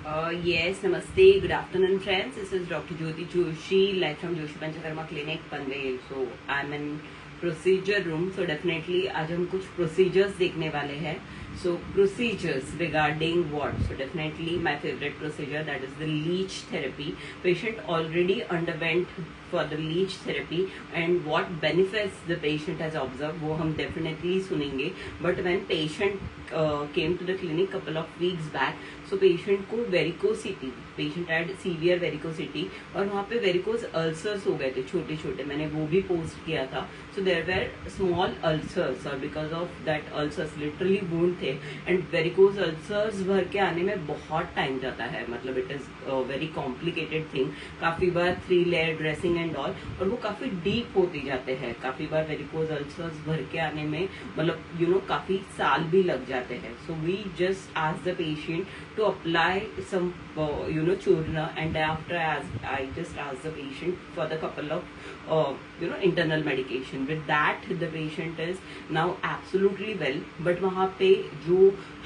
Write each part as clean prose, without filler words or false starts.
Yes, namaste. Good afternoon, friends. This is Dr. Jyoti Joshi, live from Joshi Panchakarma Clinic, Panvel. So, I'm in procedure room. So, definitely आज हम कुछ procedures देखने वाले हैं. So, procedures regarding what? So, definitely my favorite procedure, that is the leech therapy. Patient already underwent for the leech therapy and what benefits the patient has observed, वो हम definitely सुनेंगे. But when patient came to the clinic couple of weeks back, so patient को varicosity, patient had severe varicosity और वहाँ पे varicose ulcers हो गए थे छोटे छोटे. मैंने वो भी पोस्ट किया था. So there were small ulcers और because of that ulcers literally wound थे. एंड वेरिकोस अल्सर्स भर के आने में बहुत टाइम जाता है. मतलब it is very complicated thing. काफी बार 3 लेयर ड्रेसिंग एंड ऑल, और वो काफी डीप होते जाते हैं. काफी बार वेरिकोस अल्सर्स भर के आने में मतलब काफी साल भी लग जाते हैं. So we just ask the patient to apply some churna, and after I just ask the patient for the couple of internal medication. With that the patient is now absolutely well. But वहाँ पे जो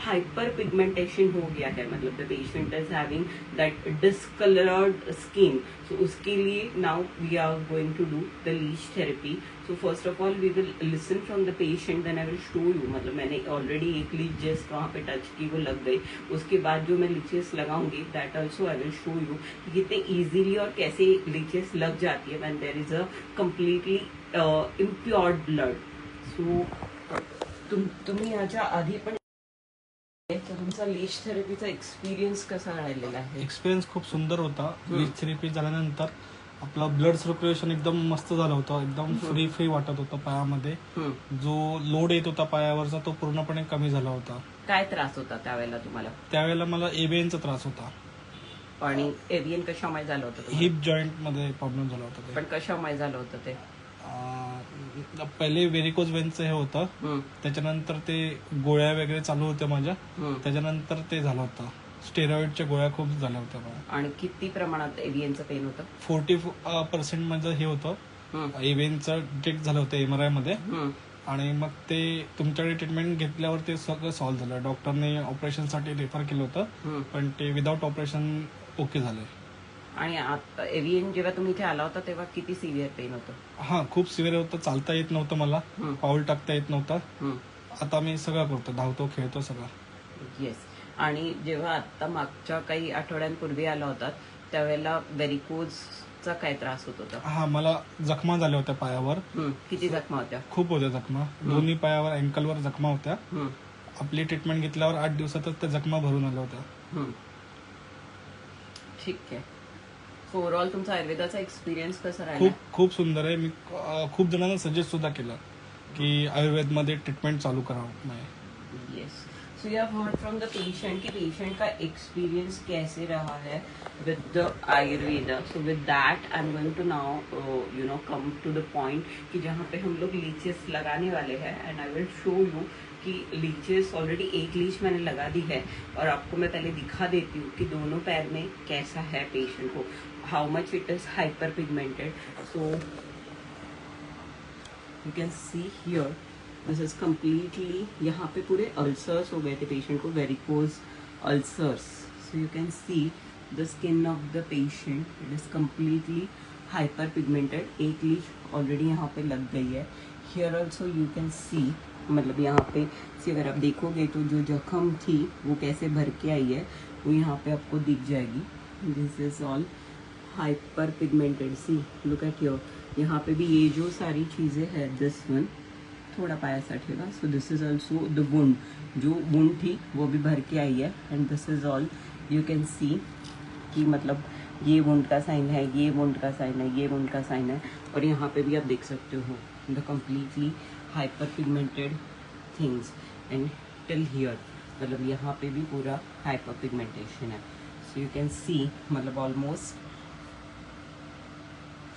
hyper pigmentation हो गया है, मतलब the patient is having that discolored skin, so उसके लिए now we are going to do the leech therapy. So first of all we will listen from the patient, then I will show you. मतलब मैंने already एक leech just वहाँ पे touch की, वो लग गई. उसके बाद जो मैं लीचेस लगाऊंगी that also I will show you कि कितने easily और कैसे लीचेस लग जाती है when there is a completely impure blood. So तुम्ही ह्याच्या आधी पण तर तुमचा लीच थेरपीचा एक्सपिरियन्स कसा राहिलेला आहे? एक्सपिरियन्स खूप सुंदर होता. लीच थेरपी झाल्यानंतर आपला ब्लड सर्क्युलेशन एकदम मस्त झालं होतं. एकदम फ्री वाटत होतं पायामध्ये. जो लोड येत होता पायावरचा तो पूर्णपणे कमी झाला होता. काय त्रास होता त्यावेळेला तुम्हाला? त्यावेळेला मला एव्हीएनचा त्रास होता. आणि एव्हीएन कशामुळे झालं होतं? हिप जॉईंट मध्ये प्रॉब्लेम झाला होता. पण कशामुळे झालं होतं ते? पहिले व्हेरिकोज वेन्सचं हे होतं, त्याच्यानंतर ते गोळ्या वगैरे चालू होत्या माझ्या, त्याच्यानंतर ते झालं होतं. स्टेरॉइडच्या गोळ्या खूप झाल्या होत्या मला. आणि किती प्रमाणात एव्हीएनचं पेन होतं? 40% माझं हे होतं, एव्हीएनचं डिटेक्ट झालं होतं MRI मध्ये. आणि मग ते तुमच्याकडे ट्रीटमेंट घेतल्यावर ते सगळं सॉल्व्ह झालं. डॉक्टरने ऑपरेशनसाठी रेफर केलं होतं, पण ते विदाऊट ऑपरेशन ओके झालं. आणि आता एव्हीएन जेव्हा तुम्ही इथे आला होता तेव्हा किती सिव्हिअर पेन होतं? हा, खूप सिव्हिअर होतं. चालता येत नव्हतं मला, पाऊल टाकता येत नव्हतं. आता मी सगळं करतो, धावतो, खेळतो, सगळं. येस. आणि जेव्हा आता मागच्या काही आठवड्यांपूर्वी आला होता त्यावेळेला व्हेरिकोजचा काय त्रास होत होता? हा, मला जखमा झाल्या होत्या पायावर. किती जखमा होत्या? खूप होत्या जखमा. दोन्ही पायावर, अँकलवर जखमा होत्या. आपली ट्रीटमेंट घेतल्यावर 8 दिवसातच त्या जखमा भरून आल्या होत्या. ठीक आहे. ओव्हरऑल तुमचा आयुर्वेदाचा एक्सपिरियन्स कसा राहिला? खूप सुंदर आहे. मी खूप जणांना सजेस्ट सुद्धा केलं की आयुर्वेदमध्ये ट्रीटमेंट चालू करावं. Yes. So you have heard from the patient कि पेशेंट का एक्सपीरियंस कैसे रहा है with the Ayurveda. So with that I am going to now come to the point कि जहाँ पे हम लोग लीचेस लगाने वाले हैं. And I will show you कि लीचेस ऑलरेडी एक लीच मैंने लगा दी है और आपको मैं पहले दिखा देती हूँ कि दोनों पैर में कैसा है पेशेंट को, how much it is hyper pigmented. So you can see here this is completely, यहाँ पे पूरे अल्सर्स हो गए थे पेशेंट को, varicose ulcers. So you can see the skin of the patient, it is completely hyper pigmented. एक Leach already यहाँ पे लग गई है. Here also you can see, मतलब यहाँ पे से अगर आप देखोगे तो जो जख्म थी वो कैसे भर के आई है वो यहाँ पे आपको दिख जाएगी. This is all hyperpigmented. See, look at your, यहाँ पे भी ये जो सारी चीज़ें हैं, दिस वन थोड़ा पाया सटेगा. So this is also the wound, जो वुंड थी वो भी भर के आई है. And this is all you can see कि मतलब ये वुंड का साइन है, ये वुंड का साइन है, ये वुंड का साइन है. और यहाँ पे भी आप देख सकते हो the completely hyper pigmented things. And till here, मतलब यहाँ पे भी पूरा हाइपर पिगमेंटेशन है. सो यू कैन सी, मतलब almost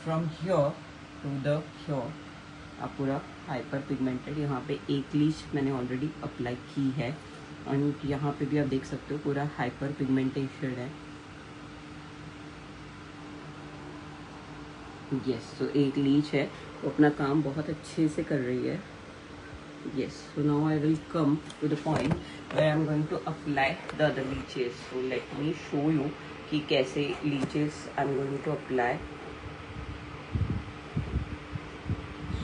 from here to the here आप पूरा हाइपर पिगमेंटेड. यहाँ पे एक लीच मैंने ऑलरेडी अप्लाई की है और यहाँ पे भी आप देख सकते हो पूरा हाइपर पिगमेंटेशन है. यस. तो एक लीच है, वो अपना काम बहुत अच्छे से कर रही है. Yes, so now I will come to the point where I'm going to apply the other leeches. So let me show you कि कैसे leeches I'm going to apply.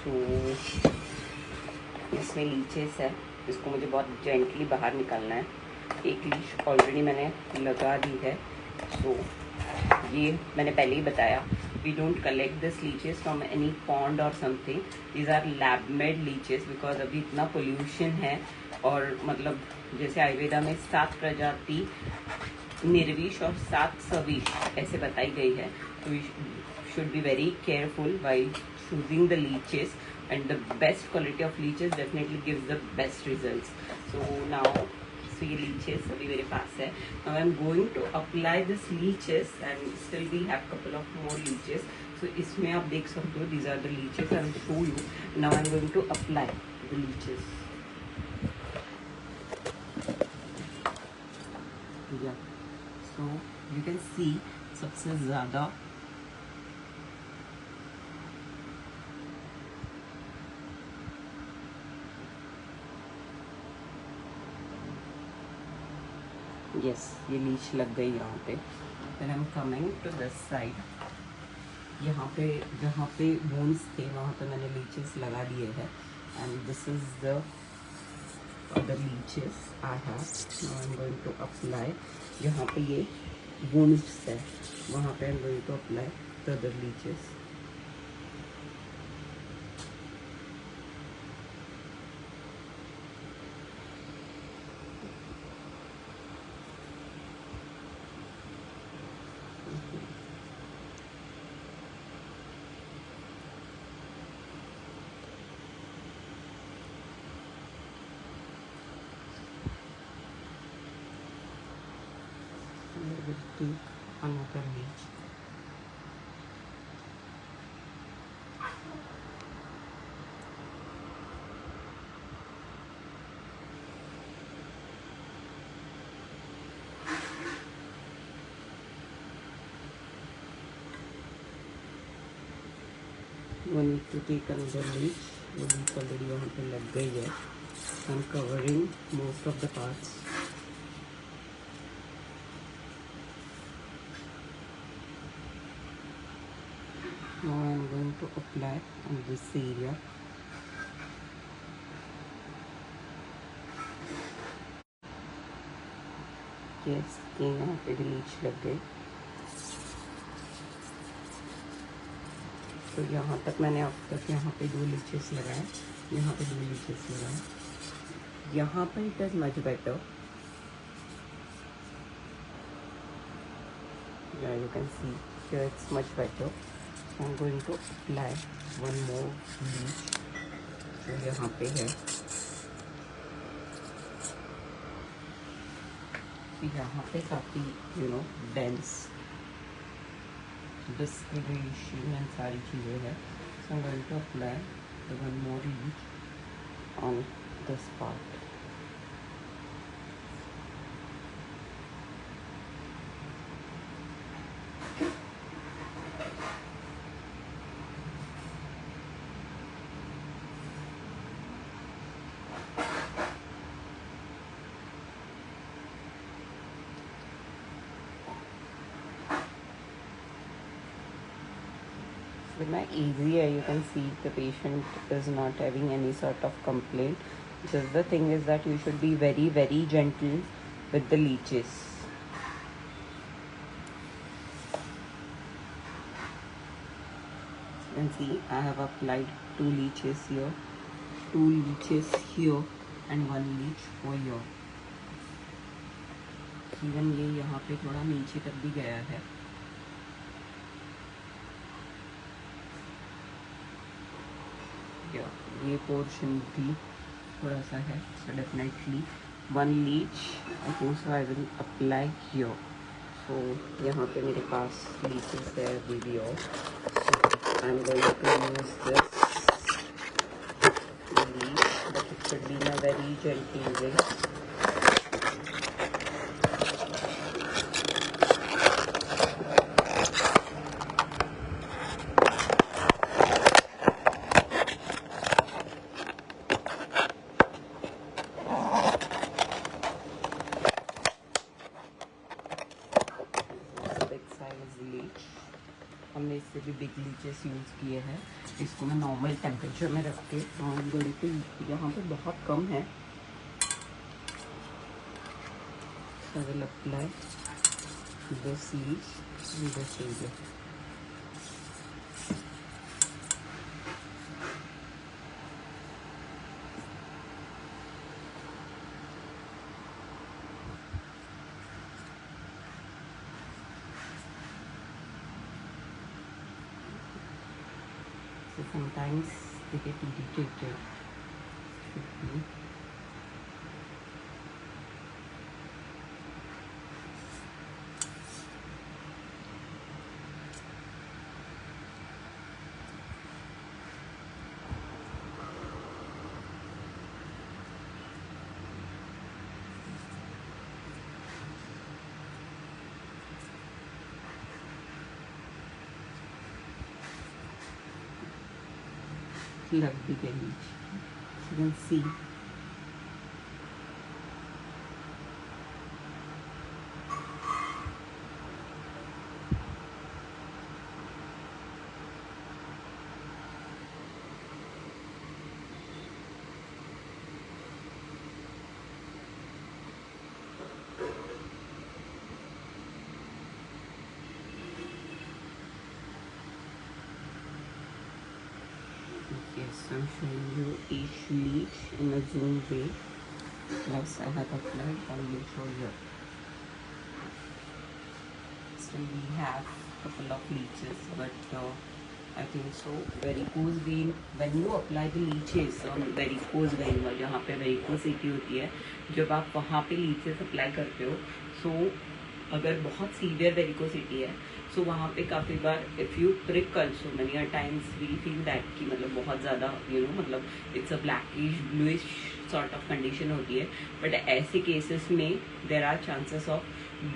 So इसमें leeches है, इसको मुझे बहुत gently बाहर निकालना है. एक लीच ऑलरेडी मैंने लगा दी है. So ये मैंने पहले ही बताया, we don't collect this leeches from any pond or something. These are lab made leeches because अभी इतना pollution है. और मतलब जैसे आयुर्वेदा में 7 प्रजाति निर्विष और 7 सविष ऐसे बताई गई है. तो we should be very careful while choosing the leeches, and the best quality of leeches definitely gives the best results. So now ये leeches अभी मेरे पास है. Now I am going to apply this leeches and still we have couple of more leeches. So इसमें आप देख सकते हो, these are the leeches. I will show you. Now I am going to apply the leeches. Yeah. So you can see सबसे ज़्यादा yes ये Leach लग गई यहाँ पे. Then I am coming to this side. यहाँ पे जहाँ पे बोन्स थे वहाँ पे मैंने लीचेस लगा दिए हैं. And this is the other leeches I have. Now I am going to apply. यहाँ पे ये बोन्स है वहाँ पे I am going to apply the other leeches. will take another leech. We need to take another leech. वो leech already वहाँ पे लग गई है. I'm covering most of the parts. Now I am going to apply on this area. Yes, यहाँ पे भी Leach लग गई. तो यहाँ तक मैंने अब तक यहाँ पे 2 लीचेस लगाए, यहाँ पे 2 लीचेस लगाए. यहाँ पर it is much better. Yeah, you can see here it's much better. I'm going to apply one more leech. तो यहाँ पे है. यहाँ पे काफ़ी dense discoloration and सारी चीज़ें हैं. So I'm going to apply the one more leech on this part. Very easy. You can see the patient is not having any sort of complaint. Just the thing is that you should be very, very gentle with the leeches. You can see I have applied 2 leeches here, 2 leeches here, and 1 leech over here. Even ये यहाँ पे थोड़ा नीचे तक भी गया है. ये पोर्शन भी थोड़ा सा है. So definitely 1 leech I think so I will apply here. So यहाँ पे मेरे पास leeches है अभी भी और. So I'm going to use this leech, but it should be in a very gentle way. हमने इससे भी बिग लीचेस यूज़ किए हैं। इसको मैं नॉर्मल टेम्परेचर में रख के गले पे यहाँ पे बहुत कम है। I will apply this leaf in this area. So sometimes they get irritated. Should be. Love the beach. You can see. Yes, I'm showing you each leaf in a zoom way. Plus, I have applied one leaf over here. So we have a couple of leeches, but I think so. Varicose vein, when you apply the leeches on varicose vein, जहाँ पे varicosity होती है, जब आप वहाँ पे leeches apply करते हो, so अगर बहुत सीवियर वेरिकोसिटी है सो वहाँ पे काफ़ी बार if you prick also many a times we feel that कि मतलब बहुत ज़्यादा मतलब it's a blackish bluish sort of condition होती है। बट ऐसे केसेस में there are chances of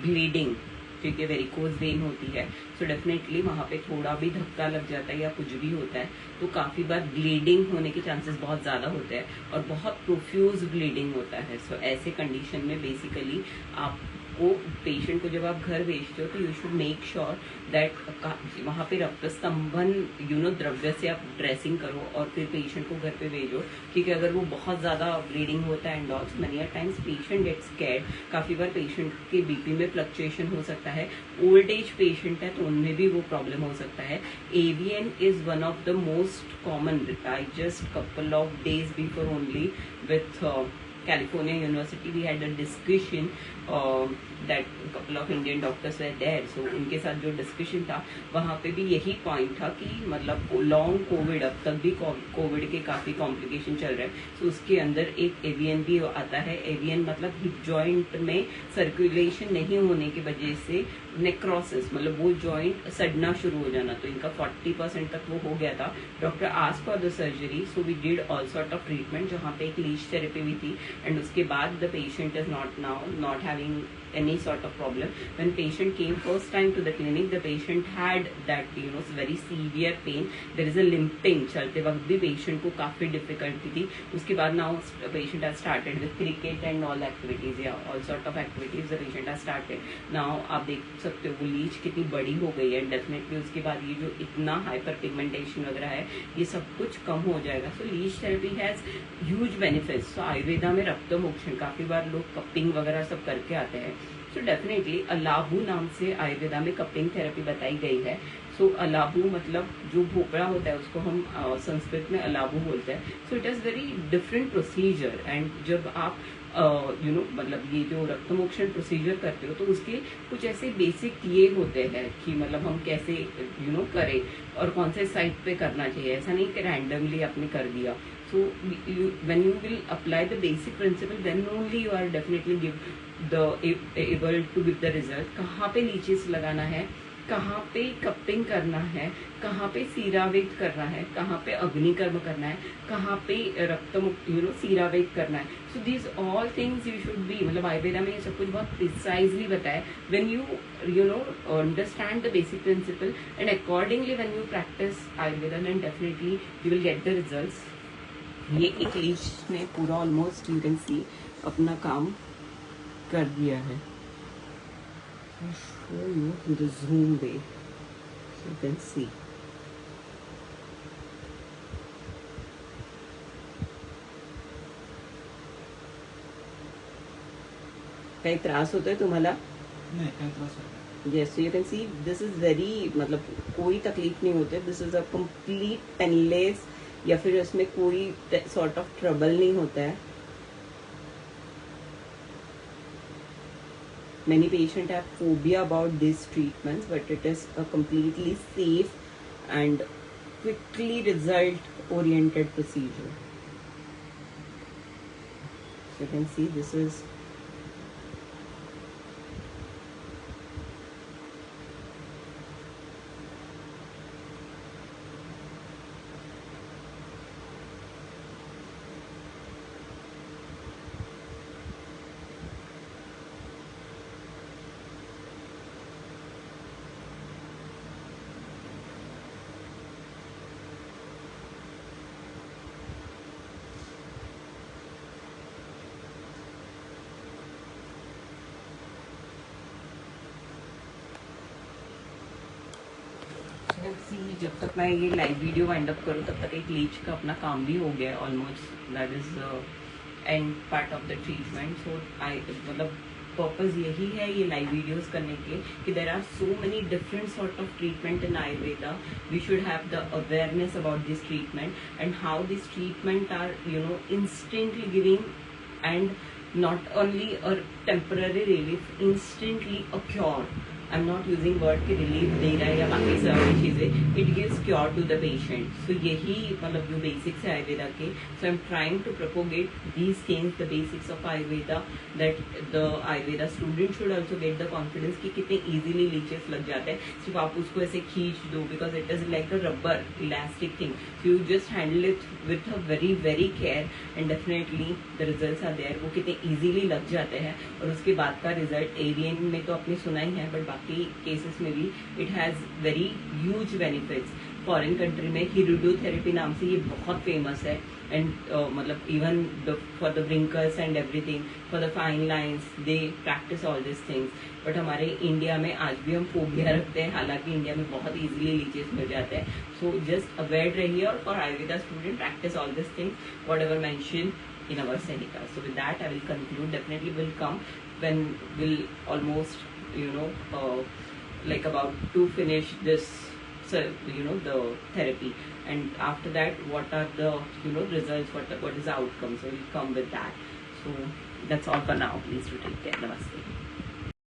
bleeding, क्योंकि वेरिकोज वेन होती है। सो डेफिनेटली वहाँ पे थोड़ा भी धक्का लग जाता है या कुछ भी होता है तो काफ़ी बार ब्लीडिंग होने के चांसेस बहुत ज़्यादा होते हैं और बहुत प्रोफ्यूज ब्लीडिंग होता है। सो ऐसे कंडीशन में बेसिकली आपको पेशेंट को जब आप घर भेजते हो तो you should make sure that वहाँ पे रक्त स्तंभन द्रव्य से आप ड्रेसिंग करो और फिर पेशेंट को घर पे भेजो, क्योंकि अगर वो बहुत ज़्यादा ब्लीडिंग होता है and also many times patient gets scared. काफ़ी बार पेशेंट के बीपी में फ्लक्चुएशन हो सकता है, ओल्ड एज पेशेंट है तो उनमें भी वो प्रॉब्लम हो सकता है। AVN is one of the most common. I just couple of days before only with California University we had a discussion that a couple of Indian doctors were there, so उनके साथ जो discussion था वहाँ पे भी यही point था कि मतलब लॉन्ग कोविड, अब तक भी कोविड के काफ़ी कॉम्प्लिकेशन चल रहे हैं, so उसके अंदर एक AVN भी आता है। AVN मतलब हिप जॉइंट में सर्कुलेशन नहीं होने की वजह से नेक्रोसिस, मतलब वो जॉइंट सड़ना शुरू हो जाना, तो इनका 40% तक वो हो गया था। Doctor asked for the surgery, so we did all sort of treatment, जहाँ पे एक लीच थेरेपी भी थी एंड उसके बाद the patient is not having any sort of problem. When patient came first time to the clinic, the patient had that very severe pain. There is a limping. चलते वक्त भी patient को काफी difficulty थी। उसके बाद now patient has started with cricket and all activities, yeah, all sort of activities the patient has started. Now आप देख सकते हो वो लीच कितनी बड़ी हो गई है। डेफिनेटली उसके बाद ये जो इतना हाइपर पिगमेंटेशन वगैरह है ये सब कुछ कम हो जाएगा। So leech therapy has huge benefits. So Ayurveda में रक्त मोक्षण, काफी बार लोग कपिंग वगैरह सब करके आते हैं। सो डेफिनेटली अलाबू नाम से आयुर्वेदा में कपिंग थेरेपी बताई गई है। सो अलाबू मतलब जो भोपड़ा होता है उसको हम संस्कृत में अलाबू बोलते हैं। So it is very different procedure and जब आप मतलब ये जो रक्त मोक्षण प्रोसीजर करते हो तो उसके कुछ ऐसे बेसिक ये होते हैं कि मतलब हम कैसे करें और कौन से साइट पे करना चाहिए। ऐसा नहीं कि रैंडमली आपने कर दिया। So when you will apply the basic principle, then only you are definitely able to give the result. कहाँ पे लीचेस लगाना है, कहाँ पे कपिंग करना है, कहाँ पे सीरावेद करना है, कहाँ पे अग्निकर्म करना है, कहाँ पे रक्त सीरावेद करना है। So these all things you should be, मतलब आयुर्वेदा में ये सब कुछ बहुत प्रिसाइजली बताया। When you understand the basic principle and accordingly when you practice Ayurveda, then definitely you will get the results. ये एक लीच ने पूरा ऑलमोस्ट यू कैन सी अपना काम कर दिया है। Show you the zoom way. You can see. काही त्रास होतोय तुम्हाला? नाही काही त्रास होत नाही. Yes, so you can see this is very मतलब कोई तकलीफ नहीं होते. This is a complete painless या फिर इसमें कोई sort of trouble नहीं होता है. Many patients have phobia about these treatments, but it is a completely safe and quickly result-oriented procedure. So you can see this is जब तक मैं ये लाइव वीडियो वाइंड अप करूँ तब तक एक लीच का अपना काम भी हो गया almost. That is end part of the treatment. So I मतलब पर्पज यही है ये लाइव वीडियोस करने के कि there are so many different sort of treatment in Ayurveda. We should have the awareness about this treatment and how this treatment are instantly giving and not only a temporary relief, instantly a cure. I'm not using word कि relief दे रहा है या बाकी सारी चीजें. It gives cure to the patient. So यही मतलब जो basics है आयुर्वेदा के. So I'm trying to propagate these things, the basics of Ayurveda, that the Ayurveda student should also get the confidence कि कितने easily leeches लग जाते हैं. सिर्फ आप उसको ऐसे खींच दो because it is like a rubber elastic thing. So you just handle it with a very very care and definitely the results are there. वो कितने easily लग जाते हैं और उसके बाद का रिजल्ट एवियन में तो आपने सुना ही है, बट बाकी केसेस में भी it has very huge benefits. Foreign country में हिरुडोथेरेपी नाम से ये बहुत फेमस है एंड मतलब even for the wrinkles and everything, for the fine lines they practice all this things. But हमारे इंडिया में आज भी हम फोबिया रखते हैं, हालांकि इंडिया में बहुत इजीली लीचेस मिल जाते हैं. सो जस्ट अवेयर रहिए और for Ayurveda student practice all this things what ever mention in our Seneca. So with that I will conclude. Definitely will come when we'll almost like about to finish this the therapy, and after that what are the results, what is the outcome. So we'll come with that. So that's all for now. Please do take care. Namaste.